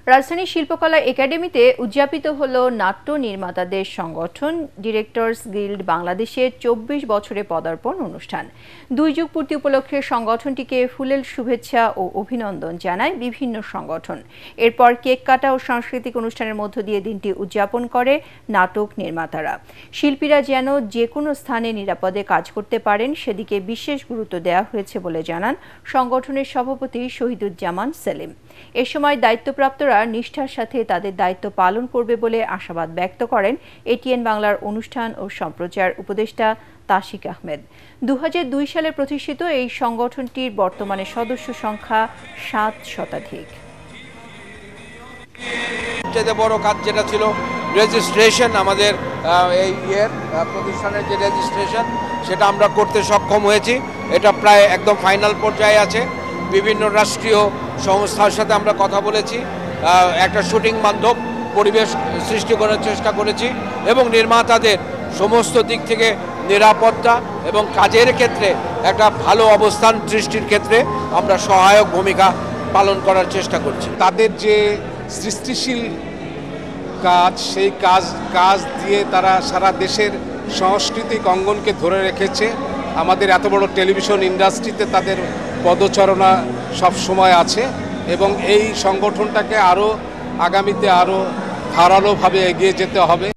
রাজধানী শিল্পকলা একাডেমিতে উদযাপিত হল নাট্য নির্মাতাদের সংগঠন ডিরেক্টর্স গিল্ড বাংলাদেশের ২৪ বছরে পদার্পণ অনুষ্ঠান। ২ যুগ পূর্তি উপলক্ষে সংগঠনটিকে ফুলেল শুভেচ্ছা ও অভিনন্দন জানায় বিভিন্ন সংগঠন। এরপর কেক কাটা ও সাংস্কৃতিক অনুষ্ঠানের মধ্য দিয়ে দিনটি উদযাপন করে নাটক নির্মাতারা। শিল্পীরা যেন যে কোনো স্থানে নিরাপদে কাজ করতে পারেন সেদিকে বিশেষ গুরুত্ব দেওয়া হয়েছে বলে জানান সংগঠনের সভাপতি শহীদুজ্জামান সেলিম। এ সময় দায়িত্বপ্রাপ্তরা নিষ্ঠার সাথে তাদের দায়িত্ব পালন করবে বলে আশাবাদ ব্যক্ত করেন এটিএন বাংলার অনুষ্ঠান ও সম্প্রচার উপদেষ্টা তাশিক আহমেদ। ২০০২ সালে প্রতিষ্ঠিত এই সংগঠনটির বর্তমানে সদস্য সংখ্যা ৭ শতাধিক। সবচেয়ে বড় কাজ যেটা ছিল রেজিস্ট্রেশন, আমাদের এই প্রতিষ্ঠানের যে রেজিস্ট্রেশন সেটা আমরা করতে সক্ষম হয়েছি। এটা প্রায় একদম ফাইনাল পর্যায়ে আছে। বিভিন্ন রাষ্ট্রীয় সংস্থার সাথে আমরা কথা বলেছি, একটা শুটিং মাধ্যম পরিবেশ সৃষ্টি করার চেষ্টা করেছি এবং নির্মাতাদের সমস্ত দিক থেকে নিরাপত্তা এবং কাজের ক্ষেত্রে একটা ভালো অবস্থান সৃষ্টির ক্ষেত্রে আমরা সহায়ক ভূমিকা পালন করার চেষ্টা করছি। তাদের যে সৃষ্টিশীল কাজ, সেই কাজ দিয়ে তারা সারা দেশের সাংস্কৃতিক অঙ্গনকে ধরে রেখেছে। আমাদের এত বড় টেলিভিশন ইন্ডাস্ট্রিতে তাদের পদচারণা সব সময় আছে এবং এই সংগঠনটাকে আগামীতে আরও ধারালোভাবে এগিয়ে যেতে হবে।